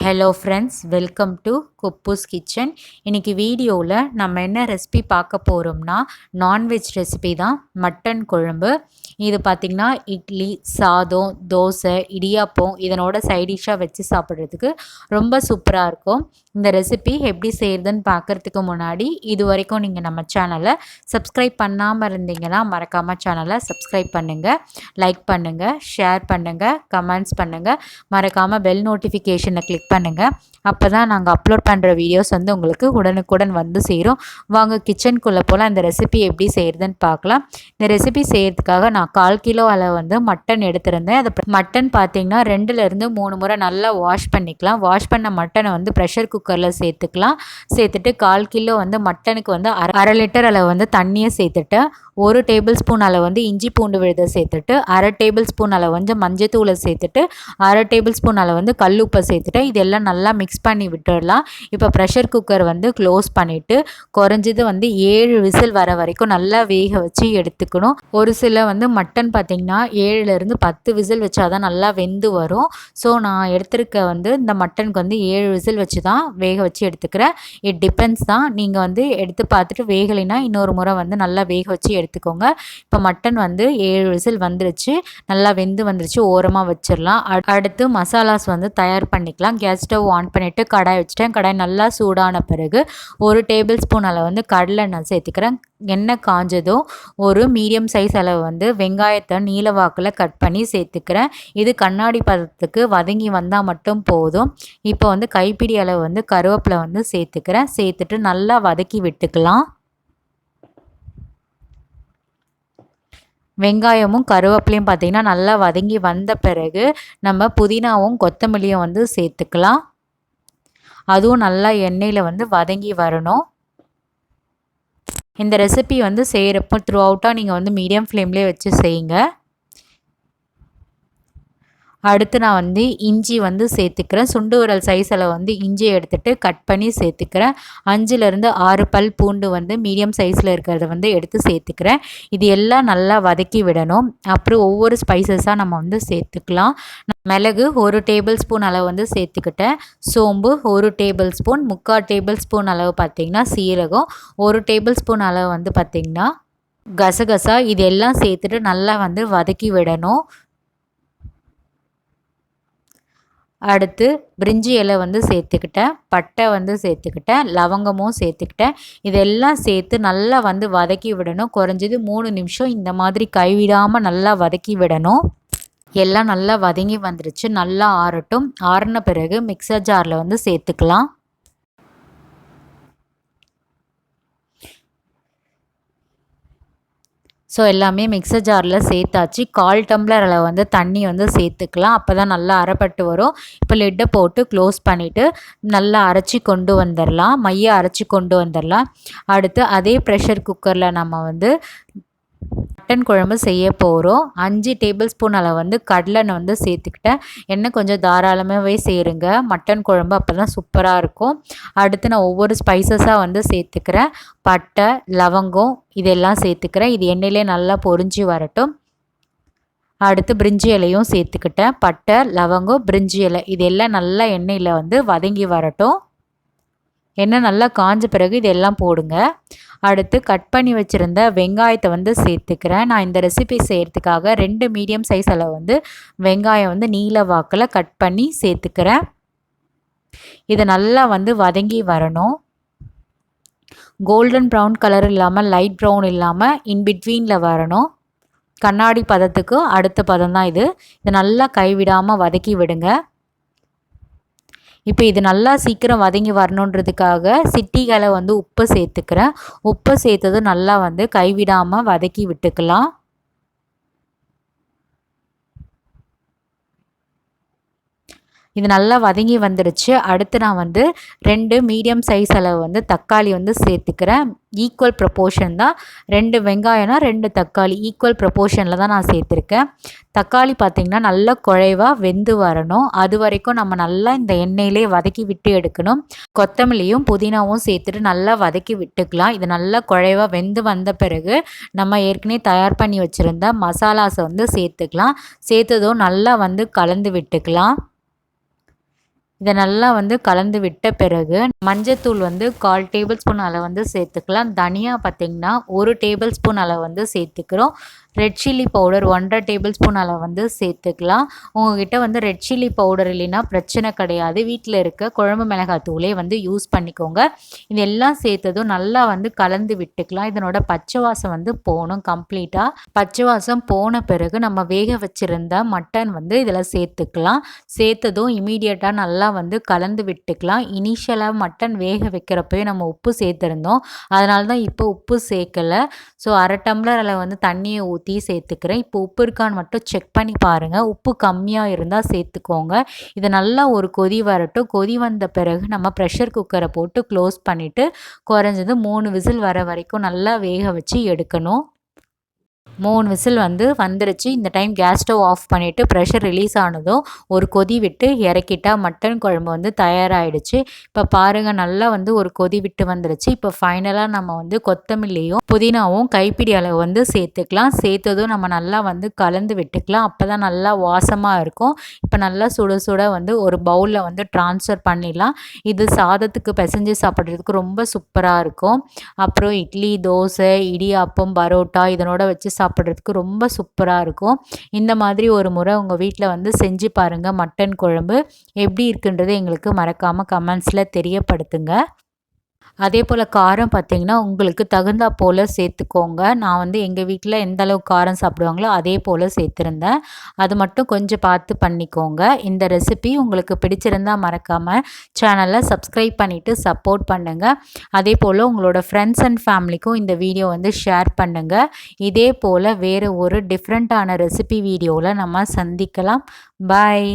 Hello friends, welcome to kuboos kitchen. இன்றைக்கி வீடியோவில் நம்ம என்ன ரெசிபி பார்க்க போகிறோம்னா நான்வெஜ் ரெசிபி தான். மட்டன் குழம்பு. இது பார்த்திங்கன்னா இட்லி, சாதம், தோசை, இடியாப்பம் இதனோட சைடிஷ்ஷாக வச்சு சாப்பிட்றதுக்கு ரொம்ப சூப்பராக இருக்கும். இந்த ரெசிபி எப்படி செய்கிறதுன்னு பார்க்குறதுக்கு முன்னாடி இது வரைக்கும் நீங்கள் நம்ம சேனலை சப்ஸ்கிரைப் பண்ணாமல் இருந்தீங்கன்னா மறக்காமல் சேனலை சப்ஸ்கிரைப் பண்ணுங்கள், லைக் பண்ணுங்கள், ஷேர் பண்ணுங்கள், கமெண்ட்ஸ் பண்ணுங்கள், மறக்காமல் பெல் நோட்டிஃபிகேஷனை கிளிக் பண்ணுங்கள். அப்போ தான் நாங்கள் அப்லோட் பண்ணுற வீடியோஸ் வந்து உங்களுக்கு உடனுக்குடன் வந்து சேரும். வாங்க கிச்சனுக்குள்ளே போல் அந்த ரெசிபி எப்படி செய்கிறதுன்னு பார்க்கலாம். இந்த ரெசிபி செய்கிறதுக்காக நான் 1/4 கிலோ அளவு வந்து மட்டன் எடுத்திருந்தேன். அது மட்டன் பார்த்திங்கன்னா 2லேருந்து 3 முறை நல்லா வாஷ் பண்ணிக்கலாம். வாஷ் பண்ண மட்டனை வந்து ப்ரெஷர் குக்கரில் சேர்த்துக்கலாம். சேர்த்துட்டு 1/4 கிலோ வந்து மட்டனுக்கு வந்து அரை லிட்டர் அளவு வந்து தண்ணியை சேர்த்துட்டு 1 டேபிள் ஸ்பூன் அளவு வந்து இஞ்சி பூண்டு விழுதை சேர்த்துட்டு 1/2 டேபிள் ஸ்பூன் அளவு வந்து மஞ்சத்தூளை சேர்த்துட்டு 1/2 டேபிள் ஸ்பூன் அளவு வந்து கல்லுப்பை சேர்த்துட்டு இதெல்லாம் நல்லா மிக்ஸ் பண்ணி விட்டுடலாம். இப்போ ப்ரெஷர் குக்கர் வந்து க்ளோஸ் பண்ணிவிட்டு குறைஞ்சது வந்து 7 விசில் வர வரைக்கும் நல்லா வேக வச்சு எடுத்துக்கணும். ஒரு சில வந்து மட்டன் பார்த்திங்கன்னா 7லேருந்து 10 விசில் வச்சா தான் நல்லா வெந்து வரும். ஸோ நான் எடுத்துருக்க வந்து இந்த மட்டனுக்கு வந்து 7 விசில் வச்சு தான் வேக வச்சு எடுத்துக்கிறேன். இட் டிபெண்ட்ஸ் தான். நீங்கள் வந்து எடுத்து பார்த்துட்டு வேகலைன்னா இன்னொரு முறை வந்து நல்லா வேக வச்சு எடுத்துக்கோங்க. இப்போ மட்டன் வந்து 7 விசில் வந்துருச்சு, நல்லா வெந்து வந்துருச்சு, ஓரமாக வச்சிடலாம். அடுத்து மசாலாஸ் வந்து தயார் பண்ணிக்கலாம். கேஸ் ஸ்டவ் ஆன் பண்ணிவிட்டு கடாய் வச்சுட்டேன். கடாய் நல்லா சூடான பிறகு 1 டேபிள் ஸ்பூன் அளவு வந்து கடலெண்ணெய் சேர்த்துக்கிறேன். எண்ணெய் காஞ்சதும் ஒரு மீடியம் சைஸ் அளவு வந்து வெங்காயத்தை நீல வாக்கில் கட் பண்ணி சேர்த்துக்கிறேன். இது கண்ணாடி பதத்துக்கு வதங்கி வந்தால் மட்டும் போதும். இப்போ வந்து கைப்பிடி அளவு வந்து கருவேப்பிலை வந்து சேர்த்துக்கிறேன். சேர்த்துட்டு நல்லா வதக்கி விட்டுக்கலாம். வெங்காயமும் கருவேப்பிலையும் பார்த்திங்கன்னா நல்லா வதங்கி வந்த பிறகு நம்ம புதினாவும் கொத்தமல்லியும் வந்து சேர்த்துக்கலாம். அதுவும் நல்லா எண்ணெயில் வந்து வதங்கி வரணும். இந்த ரெசிபி வந்து செய்கிறப்போ த்ரூ அவுட்டாக நீங்கள் வந்து மீடியம் ஃப்ளேம்லேயே வச்சு செய்யுங்க. அடுத்து நான் வந்து இஞ்சி வந்து சேர்த்துக்கிறேன். சுண்டு விரல் சைஸில் வந்து இஞ்சியை எடுத்துகிட்டு கட் பண்ணி சேர்த்துக்கிறேன். 5லேருந்து 6 பல் பூண்டு வந்து மீடியம் சைஸில் இருக்கிறத வந்து எடுத்து சேர்த்துக்கிறேன். இது எல்லாம் நல்லா வதக்கி விடணும். அப்புறம் ஒவ்வொரு ஸ்பைசஸாக நம்ம வந்து சேர்த்துக்கலாம். மிளகு 1 டேபிள் ஸ்பூன் அளவு வந்து சேர்த்துக்கிட்டேன். சோம்பு 1 டேபிள் ஸ்பூன், 3/4 டேபிள் ஸ்பூன் அளவு பார்த்திங்கன்னா சீரகம், 1 டேபிள் ஸ்பூன் அளவு வந்து பார்த்திங்கன்னா கசகசா, இது எல்லாம் சேர்த்துட்டு நல்லா வந்து வதக்கி விடணும். அடுத்து பிரிஞ்சி இலை வந்து சேர்த்துக்கிட்டேன், பட்டை வந்து சேர்த்துக்கிட்டேன், லவங்கமும் சேர்த்துக்கிட்டேன். இதெல்லாம் சேர்த்து நல்லா வந்து வதக்கி விடணும். குறைஞ்சது 3 நிமிஷம் இந்த மாதிரி கைவிடாமல் நல்லா வதக்கி விடணும். எல்லாம் நல்லா வதங்கி வந்துருச்சு. நல்லா ஆறட்டும். ஆறின பிறகு மிக்சர் ஜாரில் வந்து சேர்த்துக்கலாம். ஸோ எல்லாமே மிக்சர் ஜாரில் சேர்த்தாச்சு. 1/4 டம்ளர் அளவு வந்து தண்ணி வந்து சேர்த்துக்கலாம். அப்போ தான் நல்லா அரைப்பட்டு வரும். இப்போ லிட்டை போட்டு க்ளோஸ் பண்ணிவிட்டு நல்லா அரைச்சி கொண்டு வந்துடலாம். மைய அரைச்சி கொண்டு வந்துடலாம். அடுத்து அதே ப்ரெஷர் குக்கரில் நம்ம வந்து மட்டன் குழம்பு செய்ய போகிறோம். 5 டேபிள் ஸ்பூன் அளவு வந்து கடலெண்ணெய் வந்து சேர்த்துக்கிட்டேன். எண்ணெய் கொஞ்சம் தாராளமாகவே சேருங்க, மட்டன் குழம்பு அப்போ தான் சூப்பராக இருக்கும். அடுத்து நான் ஒவ்வொரு ஸ்பைசஸாக வந்து சேர்த்துக்கிறேன். பட்டை, லவங்கம் இதெல்லாம் சேர்த்துக்கிறேன். இது எண்ணெயிலே நல்லா பொரிஞ்சு வரட்டும். அடுத்து பிரிஞ்சி இலையும் சேர்த்துக்கிட்டேன். பட்டை, லவங்கம், பிரிஞ்சி இலை இதெல்லாம் நல்லா எண்ணெயில் வந்து வதங்கி வரட்டும். எண்ணெய் நல்லா காஞ்ச பிறகு இதெல்லாம் போடுங்க. அடுத்து கட் பண்ணி வச்சுருந்த வெங்காயத்தை வந்து சேர்த்துக்கிறேன். நான் இந்த ரெசிபி செய்கிறதுக்காக 2 மீடியம் சைஸ் அளவு வந்து வெங்காயம் வந்து நீல வாக்கில் கட் பண்ணி சேர்த்துக்கிறேன். இதை நல்லா வந்து வதங்கி வரணும். கோல்டன் ப்ரௌன் கலர் இல்லாமல் லைட் ப்ரௌன் இல்லாமல் இன்பிட்வீனில் வரணும். கண்ணாடி பதத்துக்கு அடுத்த பதம் தான் இது. இதை நல்லா கைவிடாமல் வதக்கி விடுங்க. இப்போ இது நல்லா சீக்கிரம் வதங்கி வரணுன்றதுக்காக சிட்டிகளை வந்து உப்பு சேர்த்துக்கிறேன். உப்பு சேர்த்தது நல்லா வந்து கைவிடாமல் வதக்கி விட்டுக்கலாம். இது நல்லா வதங்கி வந்துடுச்சு. அடுத்து நான் வந்து 2 மீடியம் சைஸ் அளவு வந்து தக்காளி வந்து சேர்த்துக்கிறேன். ஈக்குவல் ப்ரப்போர்ஷன் தான். 2 வெங்காயம்னா 2 தக்காளி ஈக்குவல் ப்ரப்போர்ஷனில் தான் நான் சேர்த்துருக்கேன். தக்காளி பார்த்திங்கன்னா நல்லா குழைவாக வெந்து வரணும். அது வரைக்கும் நம்ம நல்லா இந்த எண்ணெயிலே வதக்கி விட்டு எடுக்கணும். கொத்தமல்லியும் புதினாவும் சேர்த்துட்டு நல்லா வதக்கி விட்டுக்கலாம். இது நல்லா குழைவாக வெந்து வந்த பிறகு நம்ம ஏற்கனவே தயார் பண்ணி வச்சுருந்த மசாலாஸை வந்து சேர்த்துக்கலாம். சேர்த்ததும் நல்லா வந்து கலந்து விட்டுக்கலாம். இதை நல்லா வந்து கலந்து விட்ட பிறகு மஞ்சத்தூள் வந்து 1/4 டேபிள் ஸ்பூன் அளவு வந்து சேர்த்துக்கலாம். தனியா பார்த்திங்கன்னா 1 டேபிள் ஸ்பூன் அளவு வந்து சேர்த்துக்கிறோம். Red chilli powder 1/2 table spoon அளவு வந்து சேர்த்துக்கலாம். உங்ககிட்ட வந்து ரெட் சில்லி பவுடர் இல்லைன்னா பிரச்சனை கிடையாது, வீட்டில் இருக்க குழம்பு மிளகாய் தூளே வந்து யூஸ் பண்ணிக்கோங்க. இதெல்லாம் சேர்த்ததும் நல்லா வந்து கலந்து விட்டுக்கலாம். இதனோட பச்சை வாசம் வந்து போகணும் கம்ப்ளீட்டாக. பச்சை வாசம் போன பிறகு நம்ம வேக வச்சுருந்த மட்டன் வந்து இதில் சேர்த்துக்கலாம். சேர்த்ததும் இமீடியட்டாக நல்லா வந்து கலந்து விட்டுக்கலாம். இனிஷியலாக மட்டன் வேக வைக்கிறப்பவே நம்ம உப்பு சேர்த்துருந்தோம், அதனால தான் இப்போ உப்பு சேர்க்கலை. ஸோ 1/2 டம்ளரில் வந்து தண்ணியை ஊற்றி சேர்த்துக்கிறேன். இப்போ உப்பு இருக்கான்னு மட்டும் செக் பண்ணி பாருங்கள். உப்பு கம்மியாக இருந்தால் சேர்த்துக்கோங்க. இதை நல்லா ஒரு கொதி வரட்டும். கொதி வந்த பிறகு நம்ம ப்ரெஷர் குக்கரை போட்டு க்ளோஸ் பண்ணிவிட்டு குறைஞ்சது 3 விசில் வர வரைக்கும் நல்லா வேக வச்சு எடுக்கணும். 3 விசில் வந்து வந்துருச்சு. இந்த டைம் கேஸ் ஸ்டவ் ஆஃப் பண்ணிவிட்டு ப்ரெஷர் ரிலீஸ் ஆனதும் ஒரு கொதி விட்டு இறக்கிட்டா மட்டன் குழம்பு வந்து தயாராகிடுச்சு. இப்போ பாருங்கள், நல்லா வந்து ஒரு கொதி விட்டு வந்துருச்சு. இப்போ ஃபைனலாக நம்ம வந்து கொத்தமல்லியும் புதினாவும் கைப்பிடி அளவு வந்து சேர்த்துக்கலாம். சேர்த்ததும் நம்ம நல்லா வந்து கலந்து விட்டுக்கலாம். அப்போ தான் நல்லா வாசமாக இருக்கும். இப்போ நல்லா சுட சுட வந்து ஒரு பவுலில் வந்து ட்ரான்ஸ்ஃபர் பண்ணிடலாம். இது சாதத்துக்கு பிசைஞ்சு சாப்பிட்றதுக்கு ரொம்ப சூப்பராக இருக்கும். அப்புறம் இட்லி, தோசை, இடியாப்பம், பரோட்டா இதனோட வச்சு சாப்பிட்றதுக்கு ரொம்ப சூப்பராக இருக்கும். இந்த மாதிரி ஒரு முறை உங்கள் வீட்டில் வந்து செஞ்சு பாருங்கள். மட்டன் குழம்பு எப்படி இருக்குன்றது எங்களுக்கு மறக்காமல் கமெண்ட்ஸில் தெரியப்படுத்துங்க. அதே போல் காரம் பார்த்திங்கன்னா உங்களுக்கு தகுந்தா போல் சேர்த்துக்கோங்க. நான் வந்து எங்கள் வீட்டில் எந்த அளவுக்கு காரம் சாப்பிடுவாங்களோ அதே போல் சேர்த்துருந்தேன். அது மட்டும் கொஞ்சம் பார்த்து பண்ணிக்கோங்க. இந்த ரெசிபி உங்களுக்கு பிடிச்சிருந்தால் மறக்காமல் சேனலை சப்ஸ்கிரைப் பண்ணிவிட்டு சப்போர்ட் பண்ணுங்கள். அதே போல் உங்களோட ஃப்ரெண்ட்ஸ் அண்ட் ஃபேமிலிக்கும் இந்த வீடியோ வந்து ஷேர் பண்ணுங்கள். இதே போல் வேறு ஒரு டிஃப்ரெண்ட்டான ரெசிபி வீடியோவில் நம்ம சந்திக்கலாம். பாய்.